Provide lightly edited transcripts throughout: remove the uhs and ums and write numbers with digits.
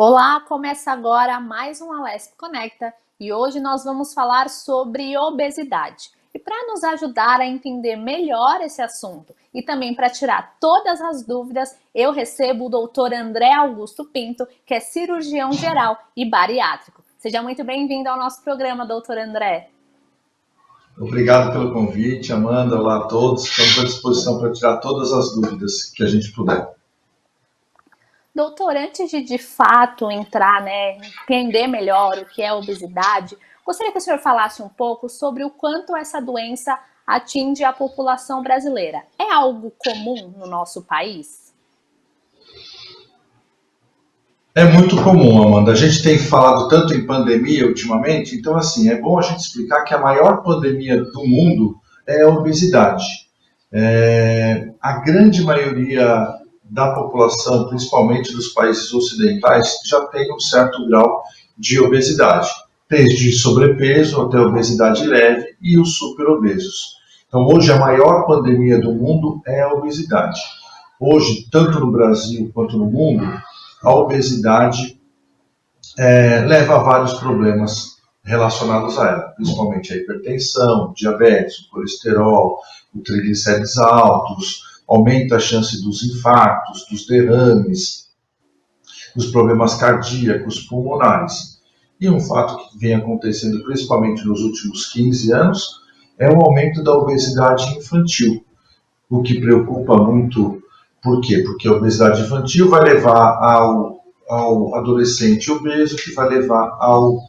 Olá, começa agora mais um Alesp Conecta e hoje nós vamos falar sobre obesidade. E para nos ajudar a entender melhor esse assunto e também para tirar todas as dúvidas, eu recebo o Dr. André Augusto Pinto, que é cirurgião geral e bariátrico. Seja muito bem-vindo ao nosso programa, Dr. André. Obrigado pelo convite, Amanda. Olá a todos. Estamos à disposição para tirar todas as dúvidas que a gente puder. Doutor, antes de fato entrar, entender melhor o que é obesidade, gostaria que o senhor falasse um pouco sobre o quanto essa doença atinge a população brasileira. É algo comum no nosso país? É muito comum, Amanda. A gente tem falado tanto em pandemia ultimamente, então assim, é bom a gente explicar que a maior pandemia do mundo é a obesidade. A grande maioria da população, principalmente dos países ocidentais, já tem um certo grau de obesidade, desde sobrepeso até obesidade leve e os superobesos. Então, hoje, a maior pandemia do mundo é a obesidade. Hoje, tanto no Brasil quanto no mundo, a obesidade leva a vários problemas relacionados a ela, principalmente a hipertensão, diabetes, o colesterol, o triglicérides altos, aumenta a chance dos infartos, dos derrames, dos problemas cardíacos, pulmonares. E um fato que vem acontecendo principalmente nos últimos 15 anos é o aumento da obesidade infantil, o que preocupa muito. Por quê? Porque a obesidade infantil vai levar ao adolescente obeso, que vai levar ao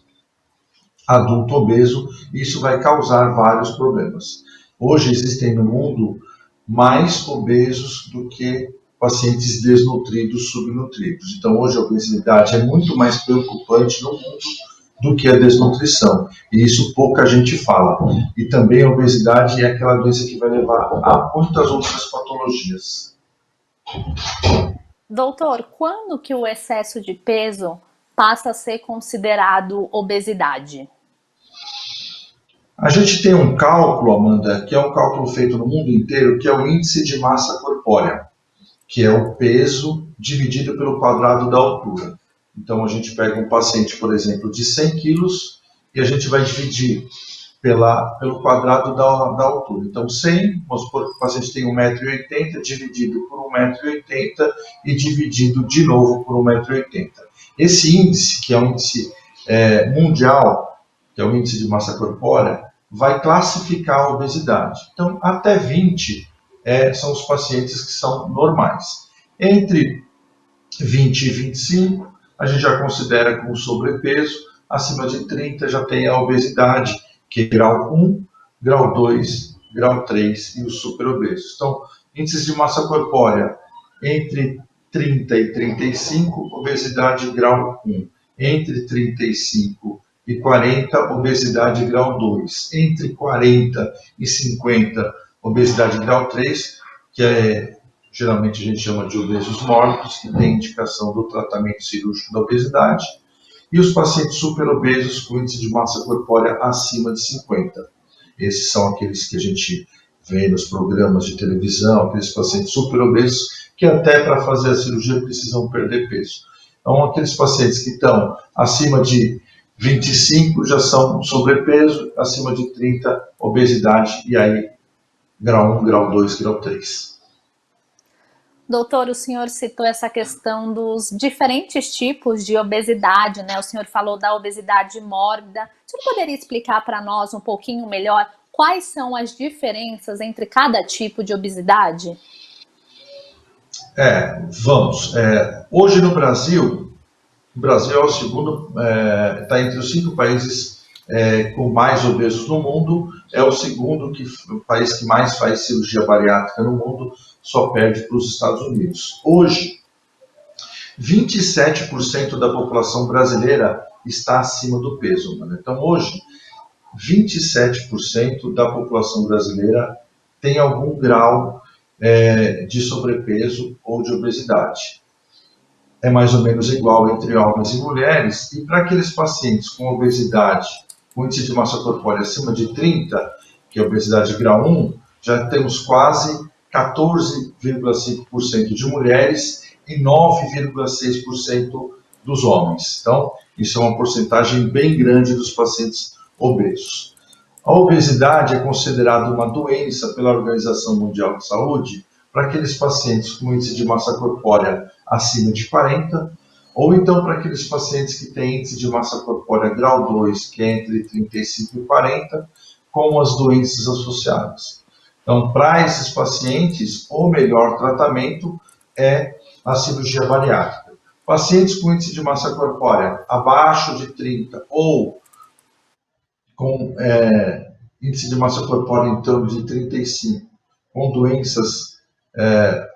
adulto obeso, e isso vai causar vários problemas. Hoje existem no mundo mais obesos do que pacientes desnutridos, subnutridos. Então hoje a obesidade é muito mais preocupante no mundo do que a desnutrição. E isso pouca gente fala. E também a obesidade é aquela doença que vai levar a muitas outras patologias. Doutor, quando que o excesso de peso passa a ser considerado obesidade? A gente tem um cálculo, Amanda, que é um cálculo feito no mundo inteiro, que é o índice de massa corpórea, que é o peso dividido pelo quadrado da altura. Então, a gente pega um paciente, por exemplo, de 100 quilos e a gente vai dividir pelo quadrado da altura. Então, 100, vamos supor que o paciente tem 1,80 m, dividido por 1,80 m e dividido de novo por 1,80 m. Esse índice, que é um índice mundial, que é o índice de massa corpórea, vai classificar a obesidade. Então, até 20 são os pacientes que são normais. Entre 20 e 25, a gente já considera como sobrepeso. Acima de 30 já tem a obesidade, que é grau 1, grau 2, grau 3 e os superobesos. Então, índices de massa corpórea entre 30 e 35, obesidade grau 1. Entre 35 e 40, obesidade grau 2. Entre 40 e 50, obesidade grau 3, que geralmente a gente chama de obesos mórbidos, que tem indicação do tratamento cirúrgico da obesidade, e os pacientes superobesos com índice de massa corpórea acima de 50. Esses são aqueles que a gente vê nos programas de televisão, aqueles pacientes superobesos que até para fazer a cirurgia precisam perder peso. Então, aqueles pacientes que estão acima de 25 já são sobrepeso, acima de 30, obesidade, e aí grau 1, grau 2, grau 3. Doutor, o senhor citou essa questão dos diferentes tipos de obesidade, né? O senhor falou da obesidade mórbida. O senhor poderia explicar para nós um pouquinho melhor quais são as diferenças entre cada tipo de obesidade? Vamos. Hoje no Brasil, o Brasil é o segundo, está entre os 5 países com mais obesos no mundo, é o segundo o país que mais faz cirurgia bariátrica no mundo, só perde para os Estados Unidos. Hoje, 27% da população brasileira está acima do peso. Né? Então, hoje, 27% da população brasileira tem algum grau de sobrepeso ou de obesidade. É mais ou menos igual entre homens e mulheres, e para aqueles pacientes com obesidade, com índice de massa corpórea acima de 30, que é a obesidade grau 1, já temos quase 14,5% de mulheres e 9,6% dos homens. Então, isso é uma porcentagem bem grande dos pacientes obesos. A obesidade é considerada uma doença pela Organização Mundial de Saúde para aqueles pacientes com índice de massa corpórea acima de 40, ou então para aqueles pacientes que têm índice de massa corpórea grau 2, que é entre 35 e 40, com as doenças associadas. Então, para esses pacientes, o melhor tratamento é a cirurgia bariátrica. Pacientes com índice de massa corpórea abaixo de 30 ou com índice de massa corpórea em torno de 35, com doenças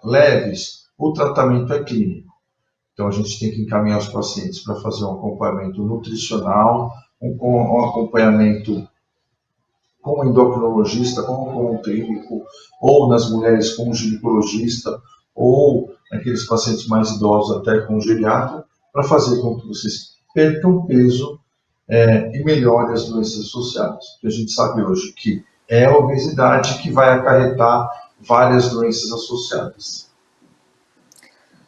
leves, o tratamento é clínico. Então, a gente tem que encaminhar os pacientes para fazer um acompanhamento nutricional, um acompanhamento com o endocrinologista, ou com o clínico, ou nas mulheres com o ginecologista, ou naqueles pacientes mais idosos até com o geriatra, para fazer com que vocês percam peso e melhore as doenças associadas. Porque a gente sabe hoje que é a obesidade que vai acarretar várias doenças associadas.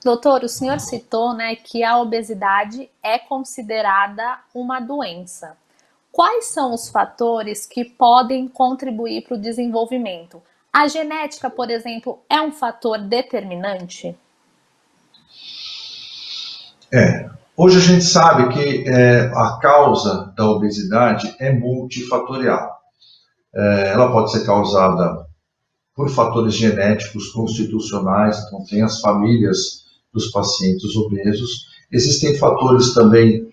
Doutor, o senhor citou, né, que a obesidade é considerada uma doença. Quais são os fatores que podem contribuir para o desenvolvimento? A genética, por exemplo, é um fator determinante? Hoje a gente sabe que a causa da obesidade é multifatorial. Ela pode ser causada por fatores genéticos, constitucionais, então tem as famílias dos pacientes obesos. Existem fatores também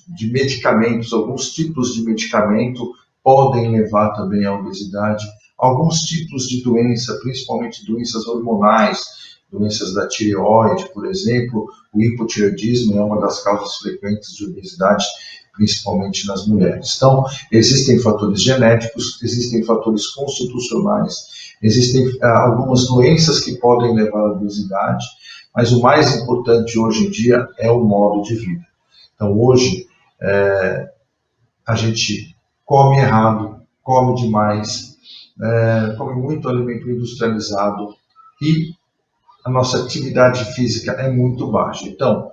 de medicamentos, alguns tipos de medicamento podem levar também à obesidade. Alguns tipos de doença, principalmente doenças hormonais, doenças da tireoide, por exemplo, o hipotireoidismo é uma das causas frequentes de obesidade, principalmente nas mulheres. Então, existem fatores genéticos, existem fatores constitucionais, existem algumas doenças que podem levar à obesidade, mas o mais importante hoje em dia é o modo de vida. Então, hoje, a gente come errado, come demais, come muito alimento industrializado e a nossa atividade física é muito baixa. Então,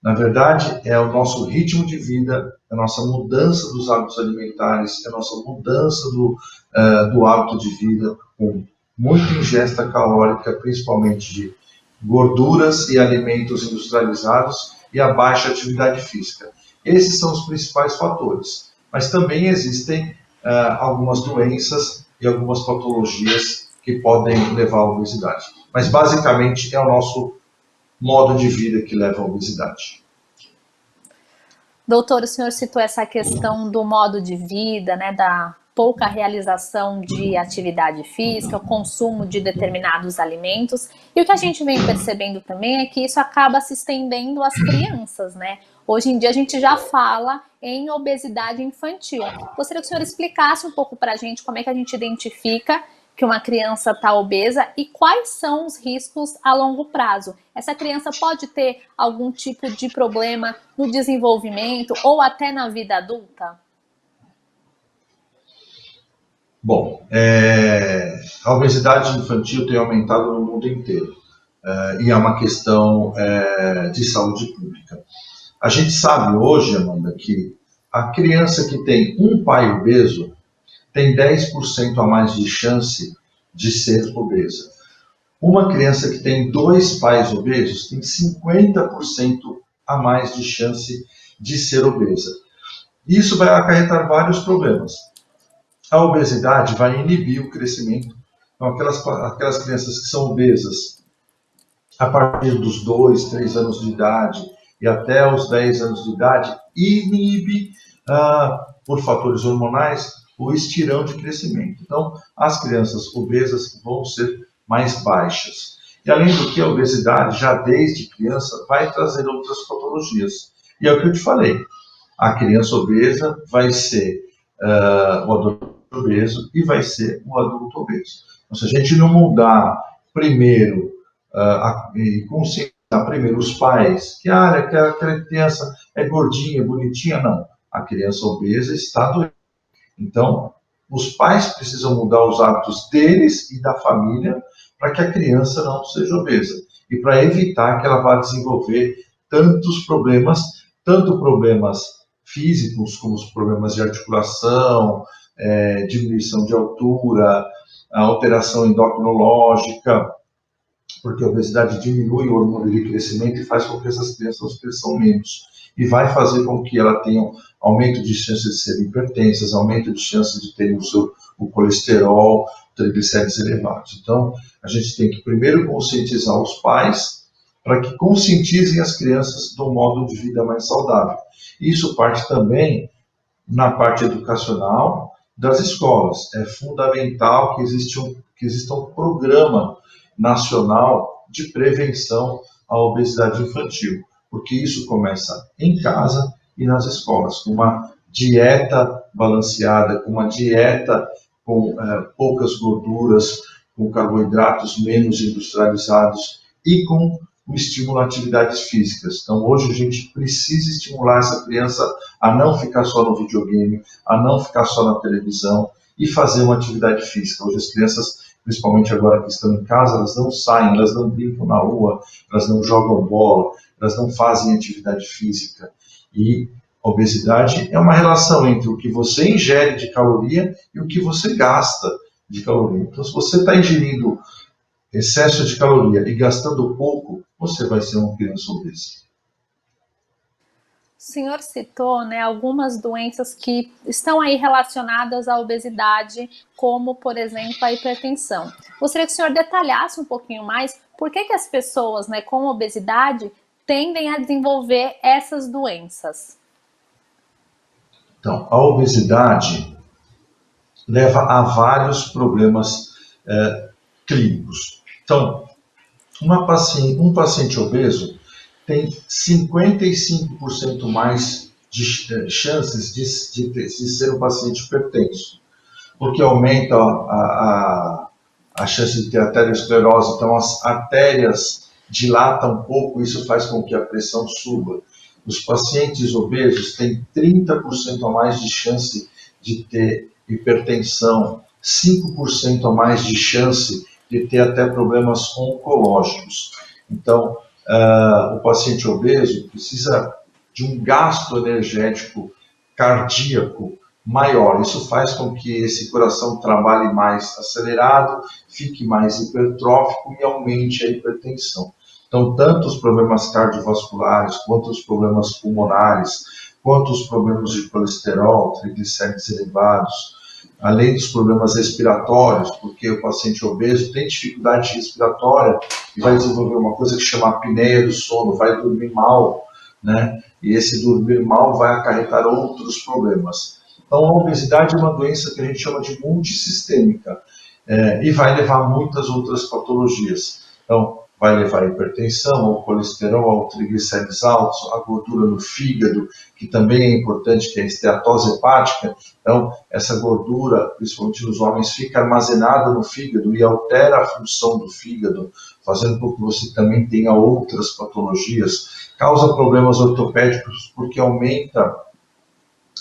na verdade, é o nosso ritmo de vida, a nossa mudança dos hábitos alimentares, a nossa mudança do hábito de vida, com muita ingesta calórica, principalmente de gorduras e alimentos industrializados e a baixa atividade física. Esses são os principais fatores. Mas também existem algumas doenças e algumas patologias que podem levar à obesidade. Mas, basicamente, é o nosso modo de vida que leva à obesidade. Doutor, o senhor citou essa questão do modo de vida, né, da pouca realização de atividade física, o consumo de determinados alimentos. E o que a gente vem percebendo também é que isso acaba se estendendo às crianças, né? Hoje em dia a gente já fala em obesidade infantil. Gostaria que o senhor explicasse um pouco para a gente como é que a gente identifica que uma criança está obesa e quais são os riscos a longo prazo. Essa criança pode ter algum tipo de problema no desenvolvimento ou até na vida adulta? Bom, a obesidade infantil tem aumentado no mundo inteiro e é uma questão de saúde pública. A gente sabe hoje, Amanda, que a criança que tem um pai obeso tem 10% a mais de chance de ser obesa. Uma criança que tem 2 pais obesos tem 50% a mais de chance de ser obesa. Isso vai acarretar vários problemas. A obesidade vai inibir o crescimento. Então, aquelas crianças que são obesas a partir dos 2, 3 anos de idade e até os 10 anos de idade, inibe, por fatores hormonais, o estirão de crescimento. Então, as crianças obesas vão ser mais baixas. E, além do que, a obesidade, já desde criança, vai trazer outras patologias. E é o que eu te falei. A criança obesa vai ser o adulto obeso e vai ser o adulto obeso. Então, se a gente não mudar primeiro e conscientizar primeiro os pais, que aquela criança é gordinha, bonitinha, não. A criança obesa está doente. Então, os pais precisam mudar os hábitos deles e da família para que a criança não seja obesa e para evitar que ela vá desenvolver tantos problemas, tanto problemas físicos como os problemas de articulação, diminuição de altura, a alteração endocrinológica, porque a obesidade diminui o hormônio de crescimento e faz com que essas crianças cresçam menos. E vai fazer com que ela tenha aumento de chances de serem hipertensas, aumento de chances de terem o colesterol, triglicéridos elevados. Então, a gente tem que primeiro conscientizar os pais para que conscientizem as crianças do modo de vida mais saudável. Isso parte também na parte educacional das escolas. É fundamental que exista um programa nacional de prevenção à obesidade infantil, porque isso começa em casa e nas escolas, com uma dieta balanceada, com uma dieta com poucas gorduras, com carboidratos menos industrializados e com o estímulo a atividades físicas. Então, hoje a gente precisa estimular essa criança a não ficar só no videogame, a não ficar só na televisão e fazer uma atividade física. Hoje as crianças, principalmente agora que estão em casa, elas não saem, elas não brincam na rua, elas não jogam bola, elas não fazem atividade física. E a obesidade é uma relação entre o que você ingere de caloria e o que você gasta de caloria. Então, se você está ingerindo excesso de caloria e gastando pouco, você vai ser uma criança obesa. O senhor citou, né, algumas doenças que estão aí relacionadas à obesidade, como, por exemplo, a hipertensão. Gostaria que o senhor detalhasse um pouquinho mais por que as pessoas, né, com obesidade tendem a desenvolver essas doenças. Então, a obesidade leva a vários problemas clínicos. Então, um paciente obeso tem 55% mais de chances de ser um paciente hipertenso, porque aumenta a chance de ter arteriosclerose, então as artérias dilatam um pouco, isso faz com que a pressão suba. Os pacientes obesos têm 30% a mais de chance de ter hipertensão, 5% a mais de chance de ter até problemas oncológicos. Então, o paciente obeso precisa de um gasto energético cardíaco maior. Isso faz com que esse coração trabalhe mais acelerado, fique mais hipertrófico e aumente a hipertensão. Então, tanto os problemas cardiovasculares, quanto os problemas pulmonares, quanto os problemas de colesterol, triglicéridos elevados, além dos problemas respiratórios, porque o paciente obeso tem dificuldade respiratória e vai desenvolver uma coisa que chama apneia do sono, vai dormir mal, né? E esse dormir mal vai acarretar outros problemas. Então, a obesidade é uma doença que a gente chama de multissistêmica e vai levar a muitas outras patologias. Então, vai levar a hipertensão, ao colesterol, ao triglicéridos altos, a gordura no fígado, que também é importante, que é a esteatose hepática. Então, essa gordura, principalmente nos homens, fica armazenada no fígado e altera a função do fígado, fazendo com que você também tenha outras patologias. Causa problemas ortopédicos porque aumenta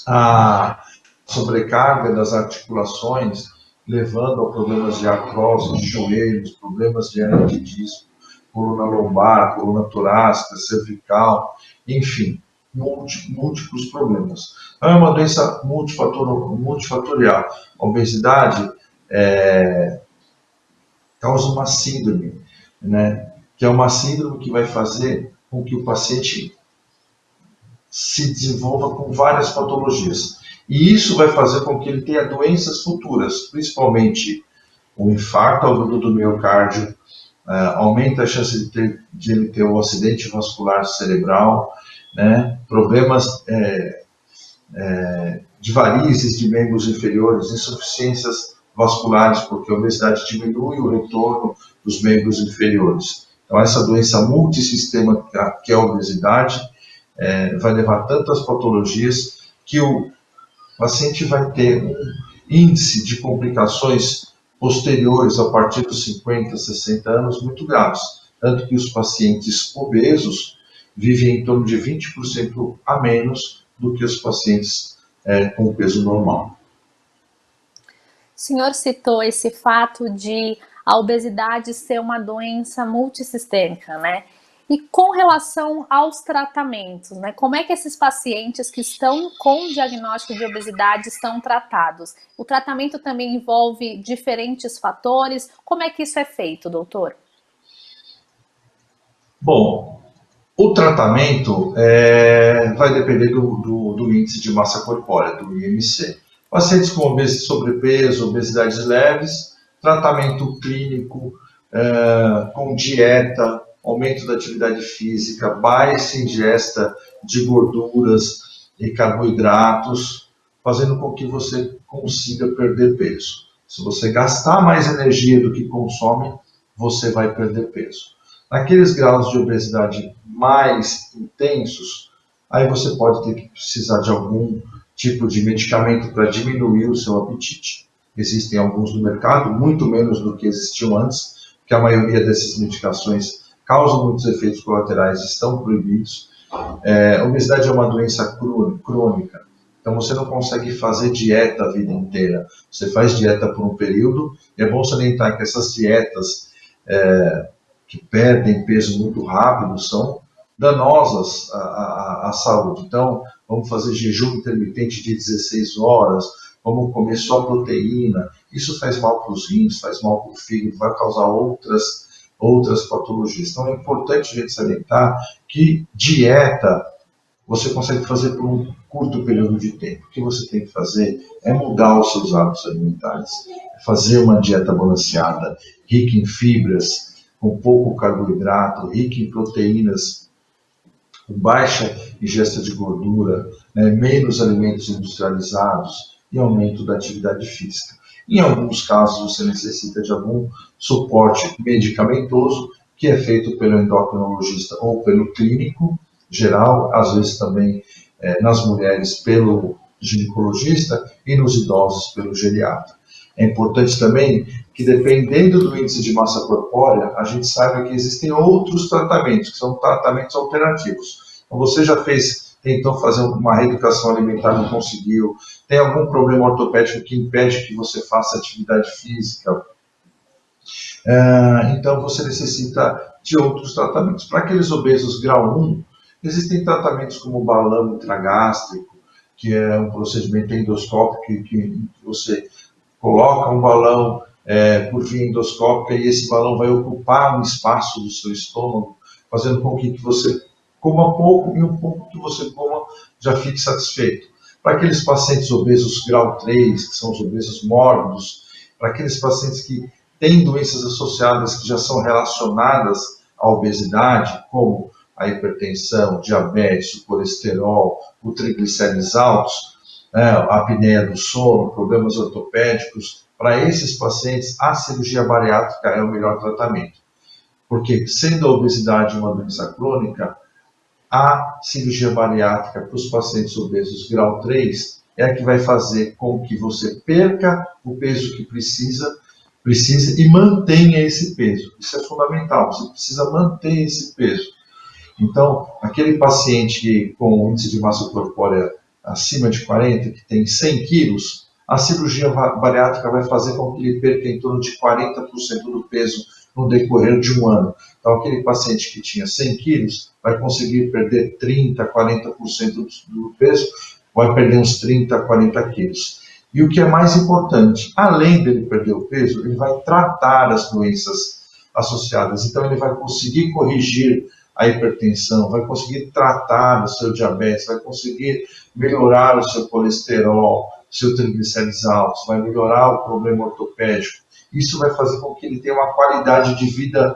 a sobrecarga das articulações, levando a problemas de artrose de joelhos, problemas de hernia de disco, coluna lombar, coluna torácica, cervical, enfim, múltiplos problemas. Então, é uma doença multifatorial. A obesidade causa uma síndrome, né, que é uma síndrome que vai fazer com que o paciente se desenvolva com várias patologias. E isso vai fazer com que ele tenha doenças futuras, principalmente o infarto agudo do miocárdio, aumenta a chance de ele ter um acidente vascular cerebral, né? Problemas de varizes de membros inferiores, insuficiências vasculares, porque a obesidade diminui o retorno dos membros inferiores. Então, essa doença multissistêmica que é a obesidade vai levar a tantas patologias que o paciente vai ter um índice de complicações posteriores a partir dos 50, 60 anos muito graves. Tanto que os pacientes obesos vivem em torno de 20% a menos do que os pacientes com peso normal. O senhor citou esse fato de a obesidade ser uma doença multissistêmica, né? E com relação aos tratamentos, né? Como é que esses pacientes que estão com diagnóstico de obesidade estão tratados? O tratamento também envolve diferentes fatores? Como é que isso é feito, doutor? Bom, o tratamento vai depender do índice de massa corpórea, do IMC. Pacientes com sobrepeso, obesidades leves, tratamento clínico, com dieta, aumento da atividade física, baixa ingesta de gorduras e carboidratos, fazendo com que você consiga perder peso. Se você gastar mais energia do que consome, você vai perder peso. Naqueles graus de obesidade mais intensos, aí você pode ter que precisar de algum tipo de medicamento para diminuir o seu apetite. Existem alguns no mercado, muito menos do que existiam antes, porque a maioria dessas medicações causam muitos efeitos colaterais, estão proibidos. Obesidade é uma doença crônica, então você não consegue fazer dieta a vida inteira. Você faz dieta por um período, e é bom salientar que essas dietas que perdem peso muito rápido são danosas à saúde. Então, vamos fazer jejum intermitente de 16 horas, vamos comer só proteína. Isso faz mal para os rins, faz mal para o fígado, vai causar outras patologias. Então, é importante a gente salientar que dieta você consegue fazer por um curto período de tempo. O que você tem que fazer é mudar os seus hábitos alimentares, fazer uma dieta balanceada, rica em fibras, com pouco carboidrato, rica em proteínas, com baixa ingesta de gordura, menos alimentos industrializados e aumento da atividade física. Em alguns casos, você necessita de algum suporte medicamentoso, que é feito pelo endocrinologista ou pelo clínico geral, às vezes também nas mulheres pelo ginecologista e nos idosos pelo geriatra. É importante também que, dependendo do índice de massa corpórea, a gente saiba que existem outros tratamentos, que são tratamentos alternativos. Então, você já tentou fazer uma reeducação alimentar, não conseguiu, tem algum problema ortopédico que impede que você faça atividade física, então você necessita de outros tratamentos. Para aqueles obesos grau 1, existem tratamentos como o balão intragástrico, que é um procedimento endoscópico que você coloca um balão por via endoscópica e esse balão vai ocupar um espaço do seu estômago, fazendo com que você coma pouco e um pouco que você coma já fique satisfeito. Para aqueles pacientes obesos grau 3, que são os obesos mórbidos, para aqueles pacientes que têm doenças associadas que já são relacionadas à obesidade, como a hipertensão, diabetes, o colesterol, o triglicérides altos, a apneia do sono, problemas ortopédicos, para esses pacientes a cirurgia bariátrica é o melhor tratamento. Porque, sendo a obesidade uma doença crônica, a cirurgia bariátrica para os pacientes obesos grau 3 é a que vai fazer com que você perca o peso que precisa e mantenha esse peso. Isso é fundamental, você precisa manter esse peso. Então, aquele paciente com índice de massa corpórea acima de 40, que tem 100 quilos, a cirurgia bariátrica vai fazer com que ele perca em torno de 40% do peso no decorrer de um ano. Então, aquele paciente que tinha 100 quilos vai conseguir perder 30%, 40% do peso, vai perder uns 30, 40 quilos. E o que é mais importante, além dele perder o peso, ele vai tratar as doenças associadas. Então, ele vai conseguir corrigir a hipertensão, vai conseguir tratar o seu diabetes, vai conseguir melhorar o seu colesterol, seu triglicérides altos, vai melhorar o problema ortopédico. Isso vai fazer com que ele tenha uma qualidade de vida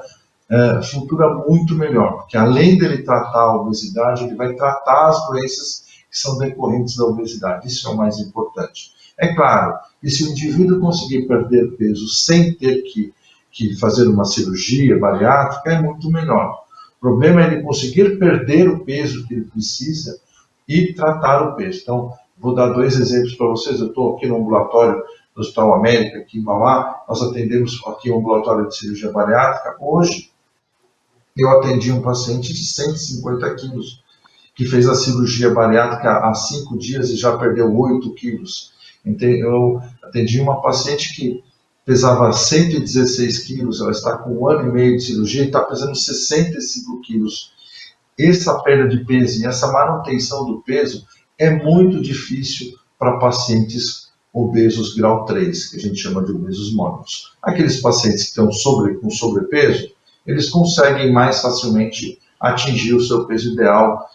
futura muito melhor, porque além dele tratar a obesidade, ele vai tratar as doenças que são decorrentes da obesidade. Isso é o mais importante. É claro, e se o indivíduo conseguir perder peso sem ter que fazer uma cirurgia bariátrica, é muito melhor. O problema é ele conseguir perder o peso que ele precisa e tratar o peso. Então, vou dar 2 exemplos para vocês. Eu estou aqui no ambulatório do Hospital América, aqui em Mauá. Nós atendemos aqui um ambulatório de cirurgia bariátrica. Hoje, eu atendi um paciente de 150 quilos, que fez a cirurgia bariátrica há 5 dias e já perdeu 8 quilos. Então, eu atendi uma paciente que pesava 116 quilos, ela está com 1 ano e meio de cirurgia e está pesando 65 quilos. Essa perda de peso e essa manutenção do peso é muito difícil para pacientes obesos grau 3, que a gente chama de obesos mórbidos. Aqueles pacientes que estão com sobrepeso, eles conseguem mais facilmente atingir o seu peso ideal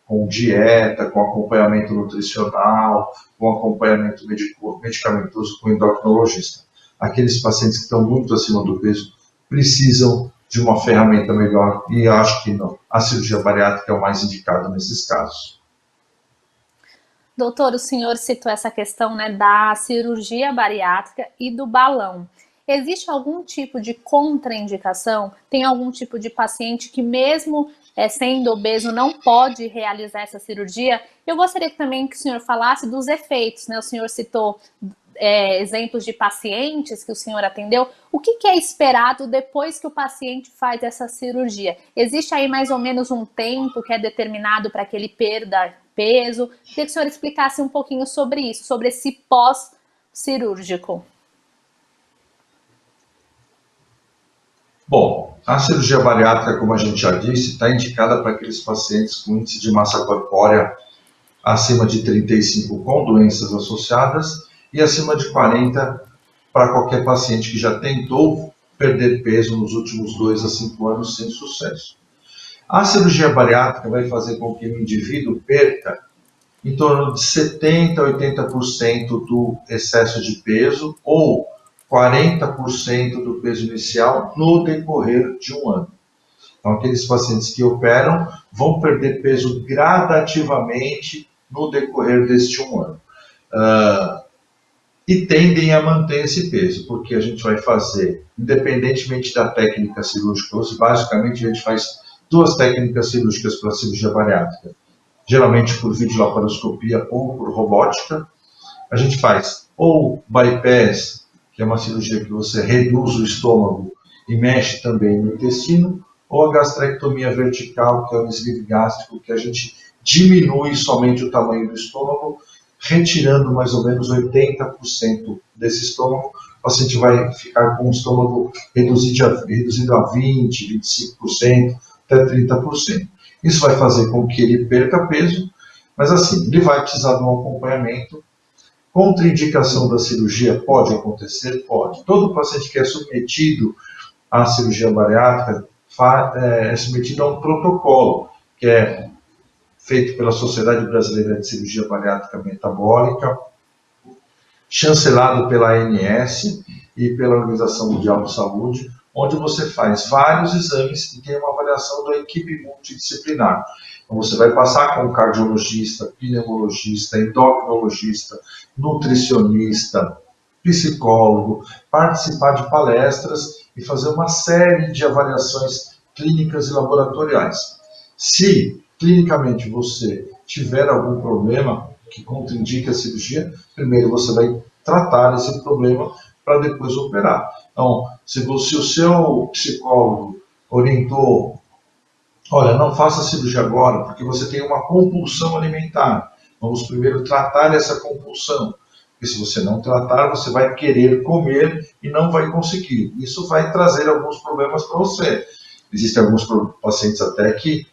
com dieta, com acompanhamento nutricional, com acompanhamento medicamentoso com endocrinologista. Aqueles pacientes que estão muito acima do peso precisam de uma ferramenta melhor e acho que não, a cirurgia bariátrica é o mais indicado nesses casos. Doutor, o senhor citou essa questão, né, da cirurgia bariátrica e do balão. Existe algum tipo de contraindicação? Tem algum tipo de paciente que mesmo sendo obeso não pode realizar essa cirurgia? Eu gostaria também que o senhor falasse dos efeitos, né? O senhor citou exemplos de pacientes que o senhor atendeu. O que é esperado depois que o paciente faz essa cirurgia? Existe aí mais ou menos um tempo que é determinado para que ele perda peso? Queria que o senhor explicasse um pouquinho sobre isso, sobre esse pós-cirúrgico. Bom, a cirurgia bariátrica, como a gente já disse, está indicada para aqueles pacientes com índice de massa corpórea acima de 35 com doenças associadas e acima de 40 para qualquer paciente que já tentou perder peso nos últimos 2 a 5 anos sem sucesso. A cirurgia bariátrica vai fazer com que o indivíduo perca em torno de 70% a 80% do excesso de peso ou 40% do peso inicial no decorrer de um ano. Então, aqueles pacientes que operam vão perder peso gradativamente no decorrer deste um ano. E tendem a manter esse peso, porque a gente vai fazer, independentemente da técnica cirúrgica, basicamente a gente faz 2 técnicas cirúrgicas para a cirurgia bariátrica, geralmente por videolaparoscopia ou por robótica. A gente faz ou bypass, que é uma cirurgia que você reduz o estômago e mexe também no intestino, ou a gastrectomia vertical, que é um sleeve gástrico, que a gente diminui somente o tamanho do estômago, retirando mais ou menos 80% desse estômago. O paciente vai ficar com o estômago reduzido a 20%, 25%, até 30%. Isso vai fazer com que ele perca peso, mas assim, ele vai precisar de um acompanhamento. Contraindicação da cirurgia pode acontecer? Pode. Todo paciente que é submetido à cirurgia bariátrica é submetido a um protocolo, que é feito pela Sociedade Brasileira de Cirurgia Bariátrica Metabólica, chancelado pela ANS e pela Organização Mundial de Saúde, onde você faz vários exames e tem uma avaliação da equipe multidisciplinar. Então, você vai passar com um cardiologista, pneumologista, endocrinologista, nutricionista, psicólogo, participar de palestras e fazer uma série de avaliações clínicas e laboratoriais. Se clinicamente você tiver algum problema que contraindique a cirurgia, primeiro você vai tratar esse problema para depois operar. Então, se o seu psicólogo orientou, olha, não faça cirurgia agora, porque você tem uma compulsão alimentar. Vamos primeiro tratar essa compulsão. Porque se você não tratar, você vai querer comer e não vai conseguir. Isso vai trazer alguns problemas para você. Existem alguns pacientes até que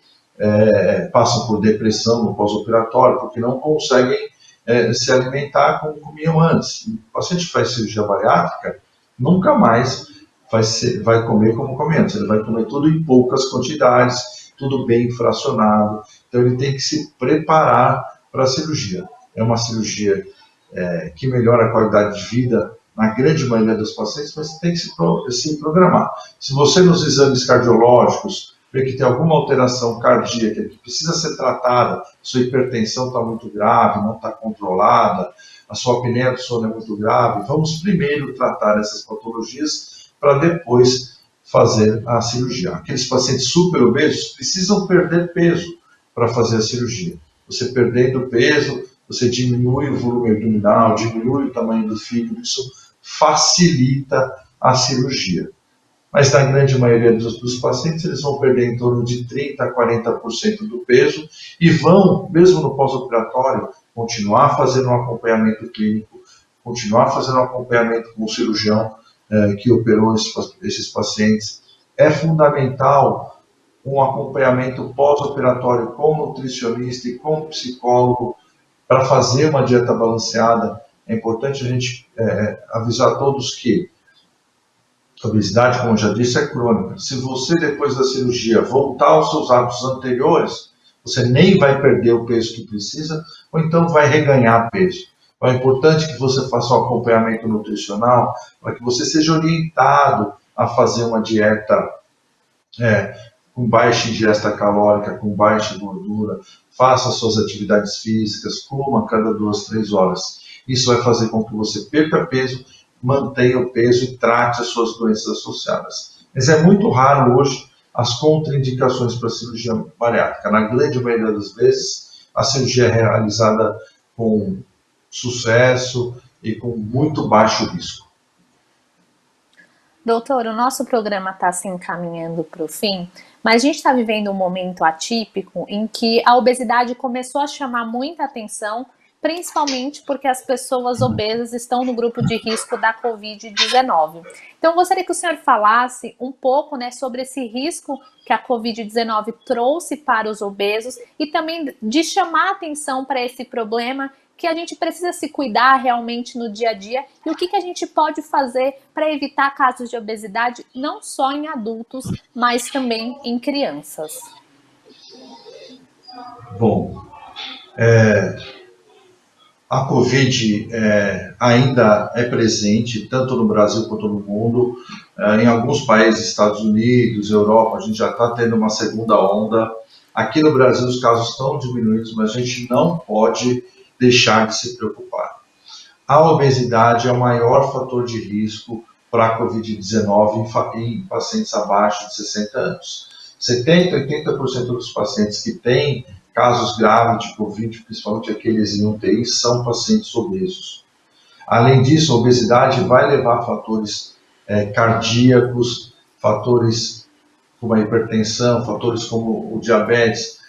passam por depressão no pós-operatório, porque não conseguem se alimentar como comiam antes. O paciente que faz cirurgia bariátrica nunca mais vai comer como comia antes. Ele vai comer tudo em poucas quantidades, tudo bem fracionado. Então ele tem que se preparar para a cirurgia. É uma cirurgia que melhora a qualidade de vida na grande maioria dos pacientes, mas tem que se programar. Se você nos exames cardiológicos vê que tem alguma alteração cardíaca que precisa ser tratada, sua hipertensão está muito grave, não está controlada, a sua apneia do sono é muito grave, vamos primeiro tratar essas patologias para depois fazer a cirurgia. Aqueles pacientes super obesos precisam perder peso para fazer a cirurgia. Você perdendo peso, você diminui o volume abdominal, diminui o tamanho do fígado, isso facilita a cirurgia. Mas na grande maioria dos pacientes, eles vão perder em torno de 30% a 40% do peso e vão, mesmo no pós-operatório, continuar fazendo um acompanhamento clínico continuar fazendo acompanhamento com o cirurgião que operou esses pacientes. É fundamental um acompanhamento pós-operatório com nutricionista e com psicólogo para fazer uma dieta balanceada. É importante a gente avisar a todos que a obesidade, como eu já disse, é crônica. Se você, depois da cirurgia, voltar aos seus hábitos anteriores, você nem vai perder o peso que precisa, ou então vai reganhar peso. Então, é importante que você faça um acompanhamento nutricional para que você seja orientado a fazer uma dieta com baixa ingesta calórica, com baixa gordura, faça suas atividades físicas, coma a cada 2, 3 horas. Isso vai fazer com que você perca peso, mantenha o peso e trate as suas doenças associadas. Mas é muito raro hoje as contraindicações para a cirurgia bariátrica. Na grande maioria das vezes, a cirurgia é realizada com sucesso e com muito baixo risco. Doutor, o nosso programa está se encaminhando para o fim, mas a gente está vivendo um momento atípico em que a obesidade começou a chamar muita atenção, principalmente porque as pessoas obesas estão no grupo de risco da Covid-19. Então, eu gostaria que o senhor falasse um pouco, né, sobre esse risco que a Covid-19 trouxe para os obesos e também de chamar atenção para esse problema que a gente precisa se cuidar realmente no dia a dia e o que a gente pode fazer para evitar casos de obesidade não só em adultos, mas também em crianças. Bom, a Covid ainda é presente, tanto no Brasil quanto no mundo. Em alguns países, Estados Unidos, Europa, a gente já está tendo uma segunda onda. Aqui no Brasil os casos estão diminuindo, mas a gente não pode deixar de se preocupar. A obesidade é o maior fator de risco para a Covid-19 em pacientes abaixo de 60 anos. 70% a 80% dos pacientes que têm casos graves de Covid, principalmente aqueles em UTI, são pacientes obesos. Além disso, a obesidade vai levar a fatores cardíacos, fatores como a hipertensão, fatores como o diabetes,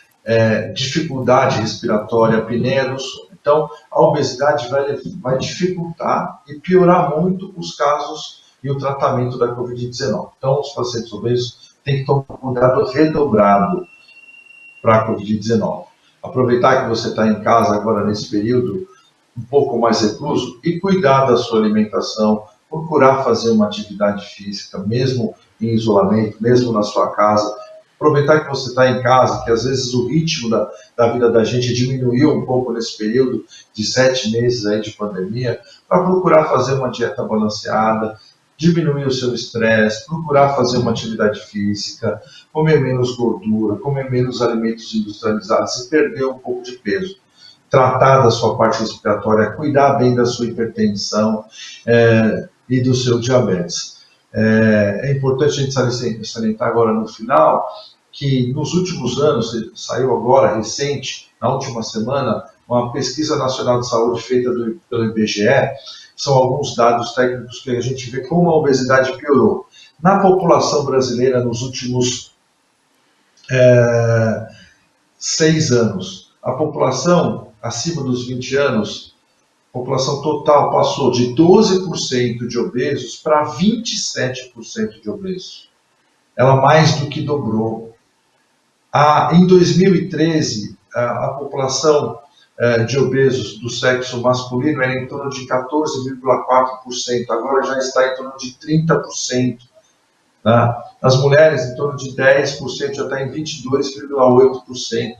dificuldade respiratória, apneia do sono. Então, a obesidade vai dificultar e piorar muito os casos e o tratamento da Covid-19. Então, os pacientes obesos têm que tomar cuidado redobrado para a Covid-19. Aproveitar que você está em casa agora nesse período um pouco mais recluso e cuidar da sua alimentação, procurar fazer uma atividade física, mesmo em isolamento, mesmo na sua casa. Aproveitar que você está em casa, que às vezes o ritmo da vida da gente diminuiu um pouco nesse período de 7 meses aí de pandemia, para procurar fazer uma dieta balanceada, diminuir o seu estresse, procurar fazer uma atividade física, comer menos gordura, comer menos alimentos industrializados e perder um pouco de peso. Tratar da sua parte respiratória, cuidar bem da sua hipertensão e do seu diabetes. É importante a gente salientar agora no final que nos últimos anos, saiu agora recente, na última semana, uma pesquisa nacional de saúde feita pelo IBGE, são alguns dados técnicos que a gente vê como a obesidade piorou. Na população brasileira, nos últimos 6 anos, a população acima dos 20 anos, a população total passou de 12% de obesos para 27% de obesos. Ela mais do que dobrou. Em 2013, a população de obesos do sexo masculino era em torno de 14,4%, agora já está em torno de 30%. Tá? As mulheres, em torno de 10%, já está em 22,8%.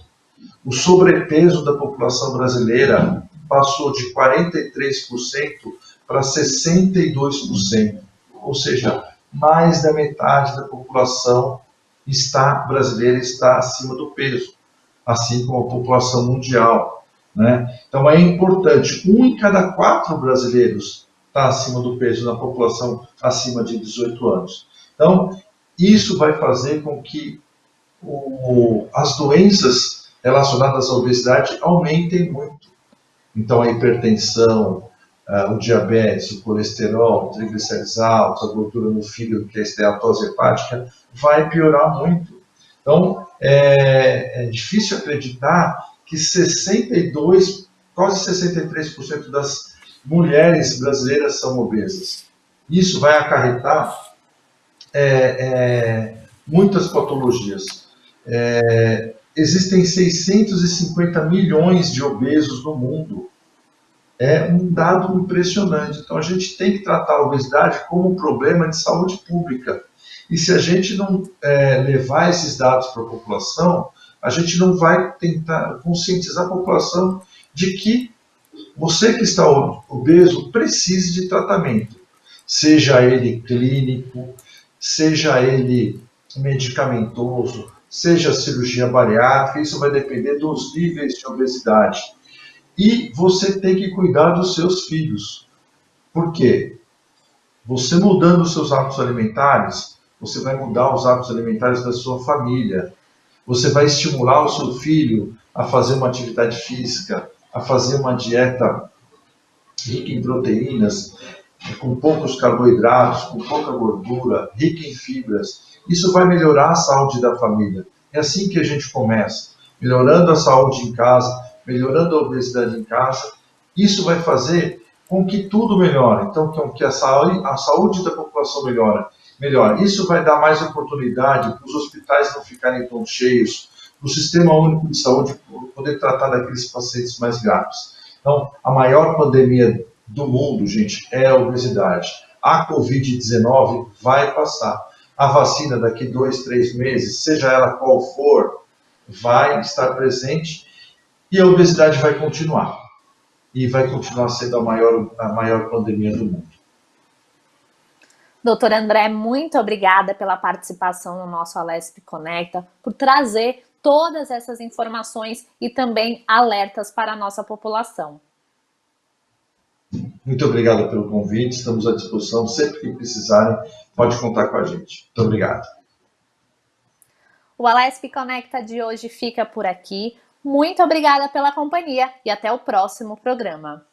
O sobrepeso da população brasileira passou de 43% para 62%, ou seja, mais da metade da população brasileira está acima do peso, assim como a população mundial. Né? Então é importante, 1 em cada 4 brasileiros está acima do peso na população acima de 18 anos. Então, isso vai fazer com que as doenças relacionadas à obesidade aumentem muito. Então, a hipertensão, o diabetes, o colesterol, triglicéridos altos, a gordura no fígado, que é a esteatose hepática, vai piorar muito. Então, é difícil acreditar que quase 63% mulheres brasileiras são obesas. Isso vai acarretar muitas patologias. Existem 650 milhões de obesos no mundo. É um dado impressionante. Então, a gente tem que tratar a obesidade como um problema de saúde pública. E se a gente não levar esses dados para a população, a gente não vai tentar conscientizar a população de que você que está obeso precisa de tratamento, seja ele clínico, seja ele medicamentoso, seja cirurgia bariátrica, isso vai depender dos níveis de obesidade. E você tem que cuidar dos seus filhos. Por quê? Você mudando os seus hábitos alimentares, você vai mudar os hábitos alimentares da sua família. Você vai estimular o seu filho a fazer uma atividade física, a fazer uma dieta rica em proteínas, com poucos carboidratos, com pouca gordura, rica em fibras. Isso vai melhorar a saúde da família. É assim que a gente começa, melhorando a saúde em casa, melhorando a obesidade em casa. Isso vai fazer com que tudo melhore. Então, com que a saúde da população melhore. Isso vai dar mais oportunidade para os hospitais não ficarem tão cheios, para o Sistema Único de Saúde poder tratar daqueles pacientes mais graves. Então, a maior pandemia do mundo, gente, é a obesidade. A Covid-19 vai passar. A vacina daqui 2, 3 meses, seja ela qual for, vai estar presente e a obesidade vai continuar. E vai continuar sendo a maior pandemia do mundo. Doutor André, muito obrigada pela participação no nosso Alesp Conecta, por trazer todas essas informações e também alertas para a nossa população. Muito obrigado pelo convite, estamos à disposição, sempre que precisarem, pode contar com a gente. Muito obrigado. O Alesp Conecta de hoje fica por aqui. Muito obrigada pela companhia e até o próximo programa.